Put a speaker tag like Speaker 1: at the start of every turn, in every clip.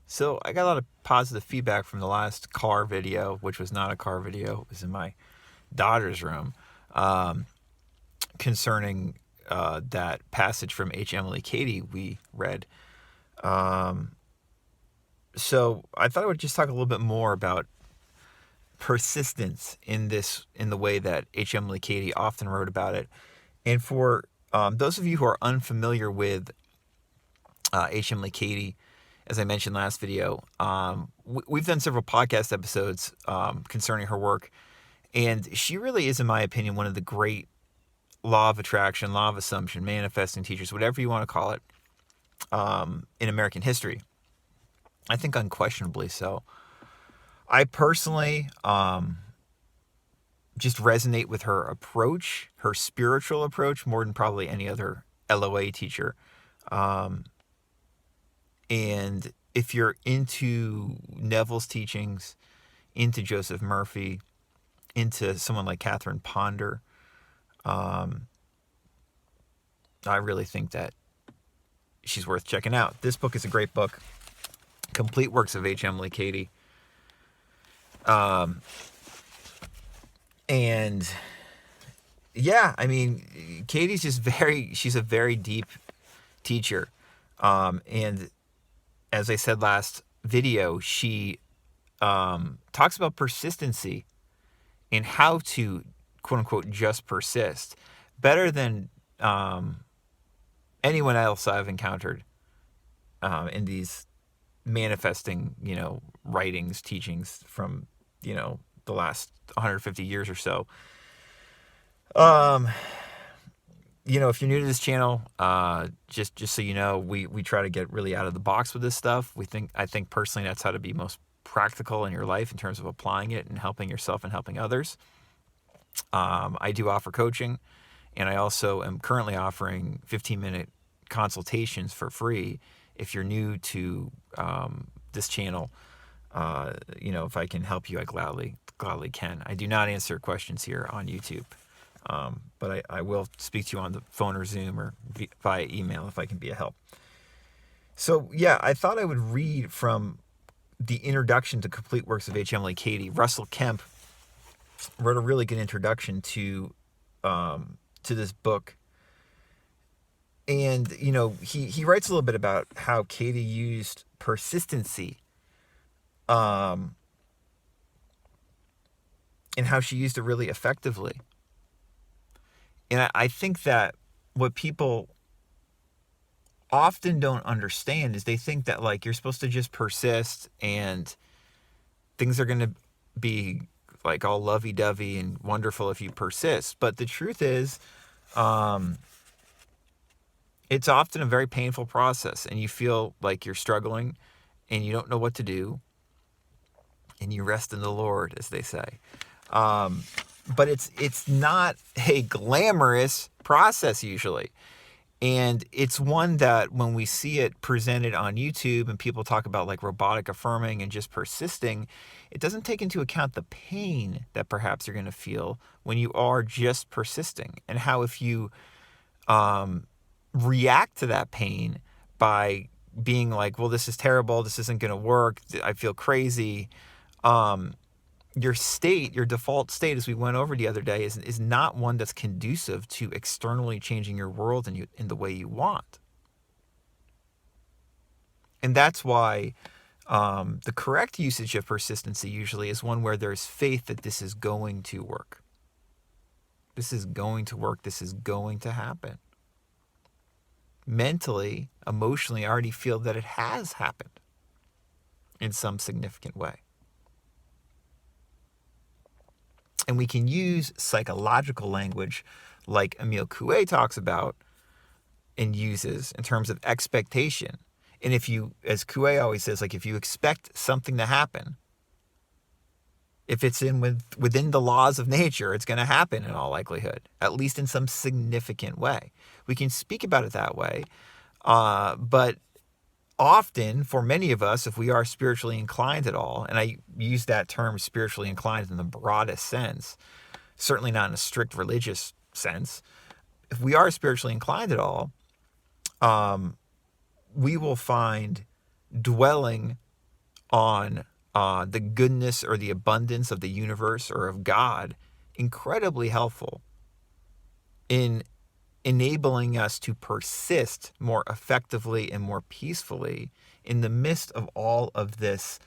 Speaker 1: So I got a lot of positive feedback from the last car video, which was not a car video. It was in my daughter's room, concerning that passage from H. Emily Cady we read. So I thought I would just talk a little bit more about persistence in the way that H. Emily Cady often wrote about it. And for those of you who are unfamiliar with H. Emily Cady, as I mentioned last video, we've done several podcast episodes concerning her work, and she really is, in my opinion, one of the great law of attraction, law of assumption, manifesting teachers, whatever you want to call it, in American history. I think unquestionably so. I personally just resonate with her approach, her spiritual approach, more than probably any other LOA teacher. And if you're into Neville's teachings, into Joseph Murphy, into someone like Catherine Ponder, I really think that she's worth checking out. This book is a great book. Complete Works of H. Emily Cady. And yeah, I mean, Katie's just she's a very deep teacher. And as I said last video, she talks about persistency and how to, quote unquote, just persist better than anyone else I've encountered in these manifesting, writings, teachings from, the last 150 years or so. If you're new to this channel, just so you know, we try to get really out of the box with this stuff. I think personally that's how to be most practical in your life in terms of applying it and helping yourself and helping others. I do offer coaching, and I also am currently offering 15-minute consultations for free. If you're new to this channel, if I can help you, I gladly can. I do not answer questions here on YouTube. But I will speak to you on the phone or Zoom or via email if I can be a help. So, yeah, I thought I would read from the introduction to Complete Works of H. Emily Cady. Russell Kemp wrote a really good introduction to this book. And, he writes a little bit about how Cady used persistency and how she used it really effectively. And I think that what people often don't understand is they think that, like, you're supposed to just persist and things are going to be, like, all lovey-dovey and wonderful if you persist. But the truth is, it's often a very painful process, and you feel like you're struggling and you don't know what to do, and you rest in the Lord, as they say. But it's not a glamorous process usually. And it's one that when we see it presented on YouTube and people talk about like robotic affirming and just persisting, it doesn't take into account the pain that perhaps you're going to feel when you are just persisting, and how if you react to that pain by being like, well, this is terrible, this isn't going to work, I feel crazy, your default state, as we went over the other day, is not one that's conducive to externally changing your world in the way you want. And that's why the correct usage of persistency usually is one where there's faith that this is going to work. This is going to work. This is going to happen. Mentally, emotionally, I already feel that it has happened in some significant way. And we can use psychological language like Emile Coué talks about and uses in terms of expectation. And if you, as Coué always says, like if you expect something to happen, if it's within the laws of nature, it's going to happen in all likelihood, at least in some significant way. We can speak about it that way, but often, for many of us, if we are spiritually inclined at all, and I use that term spiritually inclined in the broadest sense, certainly not in a strict religious sense. If we are spiritually inclined at all, we will find dwelling on the goodness or the abundance of the universe or of God incredibly helpful in enabling us to persist more effectively and more peacefully in the midst of all of this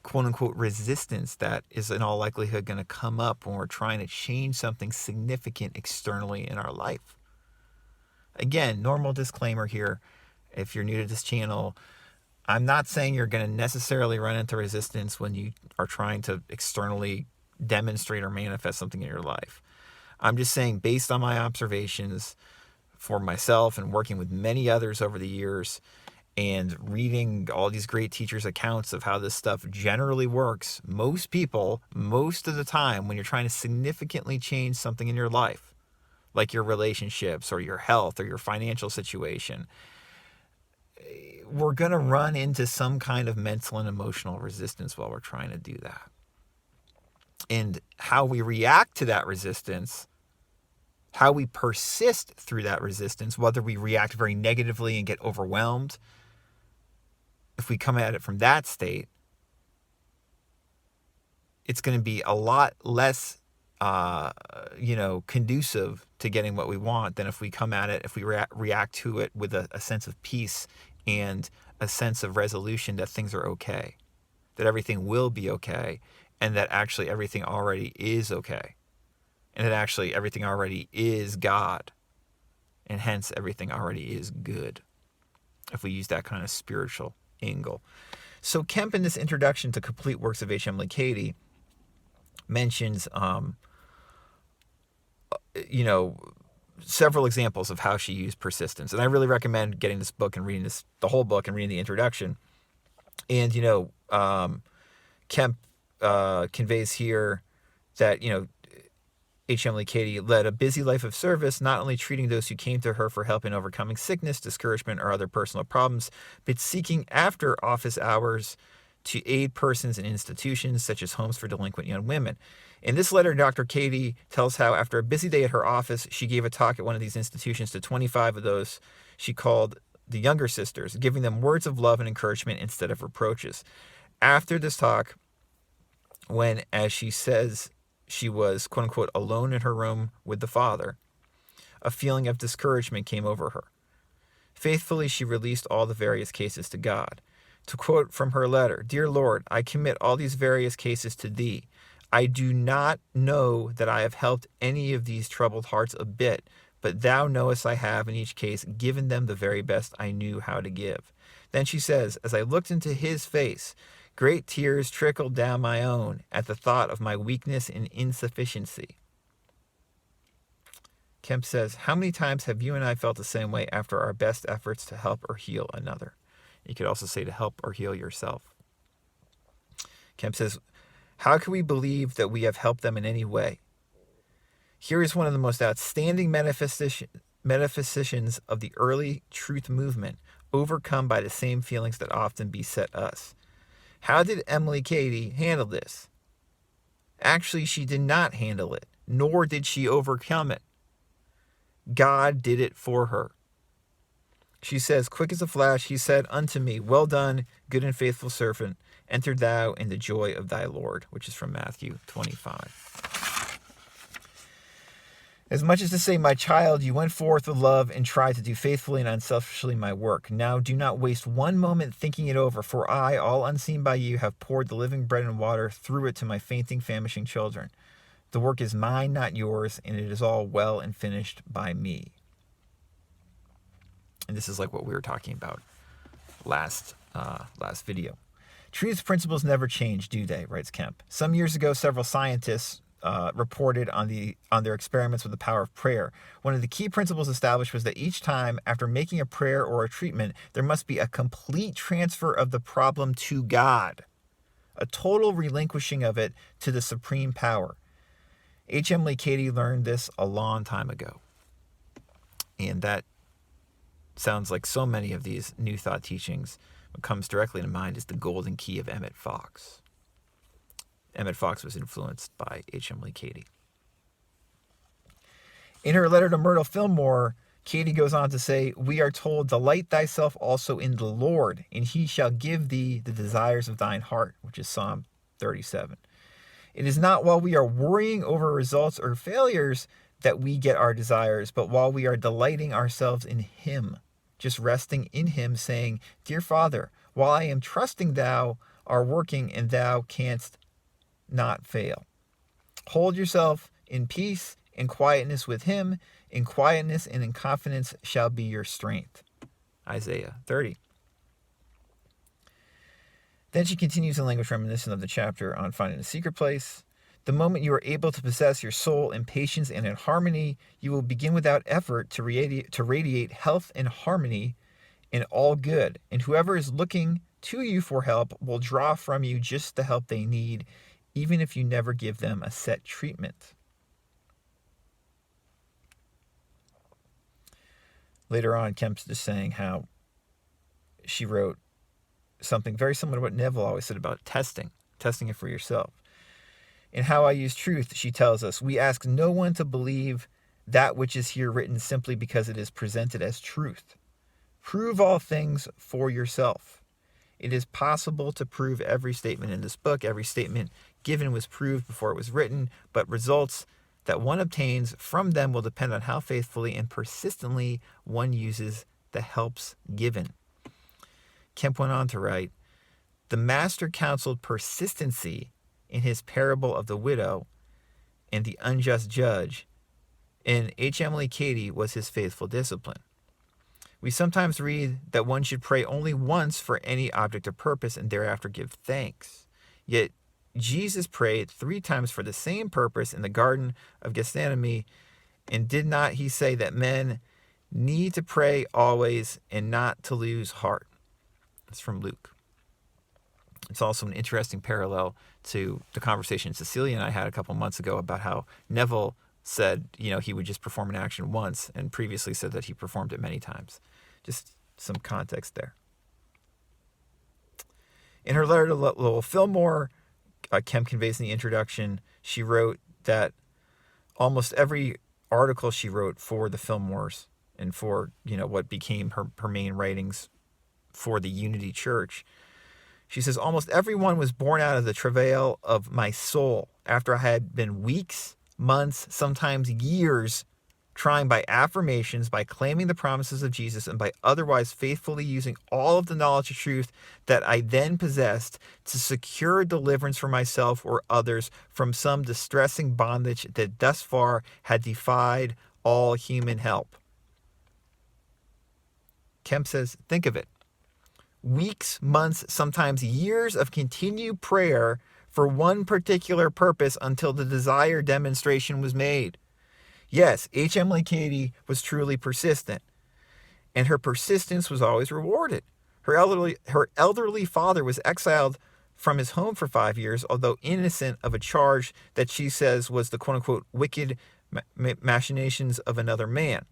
Speaker 1: quote unquote resistance that is in all likelihood going to come up when we're trying to change something significant externally in our life. Again, normal disclaimer here. If you're new to this channel, I'm not saying you're going to necessarily run into resistance when you are trying to externally demonstrate or manifest something in your life. I'm just saying, based on my observations for myself and working with many others over the years and reading all these great teachers' accounts of how this stuff generally works, most people, most of the time, when you're trying to significantly change something in your life, like your relationships or your health or your financial situation, we're going to run into some kind of mental and emotional resistance while we're trying to do that. And how we react to that resistance, how we persist through that resistance, whether we react very negatively and get overwhelmed, if we come at it from that state, it's going to be a lot less, conducive to getting what we want than if we come at it, if we react to it with a sense of peace and a sense of resolution that things are okay, that everything will be okay, and that actually everything already is okay, and that actually everything already is God, and hence everything already is good, if we use that kind of spiritual angle. So Kemp, in this introduction to Complete Works of H. Emily Cady, mentions, several examples of how she used persistence. And I really recommend getting this book and reading the whole book and reading the introduction. And, Kemp conveys here that, H. Emily Cady led a busy life of service, not only treating those who came to her for help in overcoming sickness, discouragement, or other personal problems, but seeking after office hours to aid persons in institutions such as homes for delinquent young women. In this letter, Dr. Cady tells how after a busy day at her office, she gave a talk at one of these institutions to 25 of those she called the younger sisters, giving them words of love and encouragement instead of reproaches. After this talk, when, as she says, she was, quote unquote, alone in her room with the Father, a feeling of discouragement came over her. Faithfully, she released all the various cases to God. To quote from her letter, "Dear Lord, I commit all these various cases to Thee. I do not know that I have helped any of these troubled hearts a bit, but Thou knowest I have in each case given them the very best I knew how to give." Then she says, "As I looked into His face, great tears trickled down my own at the thought of my weakness and insufficiency." Kemp says, "How many times have you and I felt the same way after our best efforts to help or heal another?" You could also say to help or heal yourself. Kemp says, "How can we believe that we have helped them in any way? Here is one of the most outstanding metaphysicians of the early truth movement, overcome by the same feelings that often beset us. How did Emily Cady handle this? Actually, she did not handle it, nor did she overcome it. God did it for her. She says, quick as a flash, He said unto me, Well done, good and faithful servant. Enter thou in the joy of thy Lord," which is from Matthew 25. "As much as to say, my child, you went forth with love and tried to do faithfully and unselfishly my work. Now do not waste one moment thinking it over, for I, all unseen by you, have poured the living bread and water through it to my fainting, famishing children. The work is mine, not yours, and it is all well and finished by me." And this is like what we were talking about last video. "Truth's principles never change, do they?" writes Kemp. "Some years ago, several scientists reported on their experiments with the power of prayer. One of the key principles established was that each time after making a prayer or a treatment, there must be a complete transfer of the problem to God, a total relinquishing of it to the supreme power. H. Emily Cady learned this a long time ago." And that sounds like so many of these New Thought teachings. What comes directly to mind is the golden key of Emmett Fox. Emmett Fox was influenced by H. Emily Cady. In her letter to Myrtle Fillmore, Katie goes on to say, "We are told, delight thyself also in the Lord, and he shall give thee the desires of thine heart," which is Psalm 37. It is not while we are worrying over results or failures that we get our desires, but while we are delighting ourselves in him, just resting in him, saying, "Dear Father, while I am trusting thou are working and thou canst not fail." Hold yourself in peace and quietness with him. In quietness and in confidence shall be your strength. Isaiah 30. Then she continues in language reminiscent of the chapter on finding a secret place. The moment you are able to possess your soul in patience and in harmony, you will begin without effort to radiate health and harmony in all good. And whoever is looking to you for help will draw from you just the help they need, even if you never give them a set treatment. Later on, Kemp's just saying how she wrote something very similar to what Neville always said about testing it for yourself. In How I Use Truth, she tells us, "We ask no one to believe that which is here written simply because it is presented as truth. Prove all things for yourself. It is possible to prove every statement in this book. Every statement given was proved before it was written, but results that one obtains from them will depend on how faithfully and persistently one uses the helps given." Kemp went on to write, "The master counseled persistency in his parable of the widow and the unjust judge, and H. Emily Cady was his faithful discipline. We sometimes read that one should pray only once for any object or purpose and thereafter give thanks. Yet Jesus prayed 3 times for the same purpose in the Garden of Gethsemane, and did not he say that men need to pray always and not to lose heart?" It's from Luke. It's also an interesting parallel to the conversation Cecilia and I had a couple months ago about how Neville said, he would just perform an action once, and previously said that he performed it many times. Just some context there. In her letter to Lowell Fillmore, Kemp conveys in the introduction, she wrote that almost every article she wrote for the Fillmores and for, what became her main writings for the Unity Church, she says, "Almost everyone was born out of the travail of my soul after I had been weeks, months, sometimes years trying by affirmations, by claiming the promises of Jesus, and by otherwise faithfully using all of the knowledge of truth that I then possessed to secure deliverance for myself or others from some distressing bondage that thus far had defied all human help." Kemp says, think of it. Weeks, months, sometimes years of continued prayer for one particular purpose until the desired demonstration was made. Yes, H. Emily Cady was truly persistent, and her persistence was always rewarded. Her elderly father was exiled from his home for 5 years, although innocent of a charge that she says was the quote-unquote wicked machinations of another man.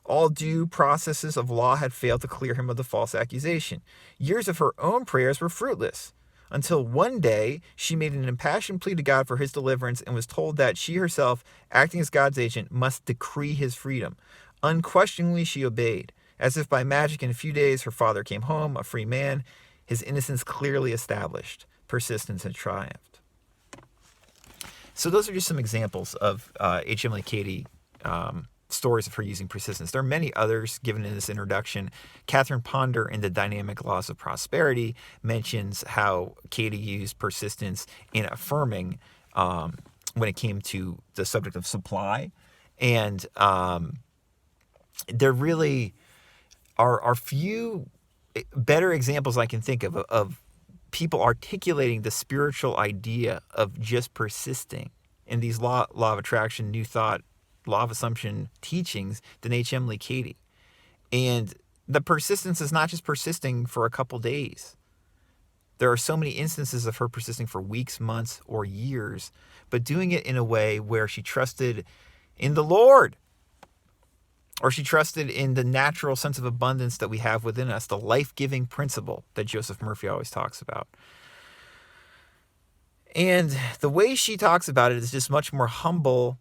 Speaker 1: All due processes of law had failed to clear him of the false accusation. Years of her own prayers were fruitless, until one day she made an impassioned plea to God for his deliverance and was told that she herself, acting as God's agent, must decree his freedom. Unquestioningly, she obeyed. As if by magic, in a few days, her father came home, a free man, his innocence clearly established. Persistence had triumphed. So those are just some examples of H. Emily Cady stories of her using persistence. There are many others given in this introduction. Catherine Ponder in The Dynamic Laws of Prosperity mentions how Cady used persistence in affirming when it came to the subject of supply. And there really are few better examples I can think of people articulating the spiritual idea of just persisting in these law of attraction, new thought, law of assumption teachings than H. Emily Cady. And the persistence is not just persisting for a couple days. There are so many instances of her persisting for weeks, months, or years, but doing it in a way where she trusted in the Lord, or she trusted in the natural sense of abundance that we have within us, the life-giving principle that Joseph Murphy always talks about. And the way she talks about it is just much more humble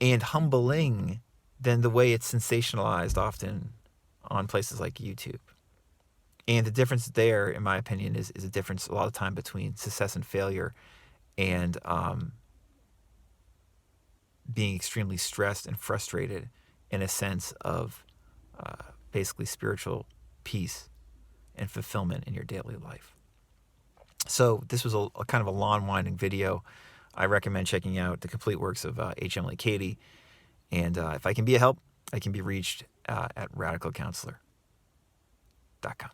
Speaker 1: and humbling than the way it's sensationalized often on places like YouTube. And the difference there, in my opinion, is a difference a lot of time between success and failure, and being extremely stressed and frustrated in a sense of basically spiritual peace and fulfillment in your daily life. So this was a kind of a long, winding video. I recommend checking out the complete works of H. Emily Cady. And if I can be a help, I can be reached at radicalcounselor.com.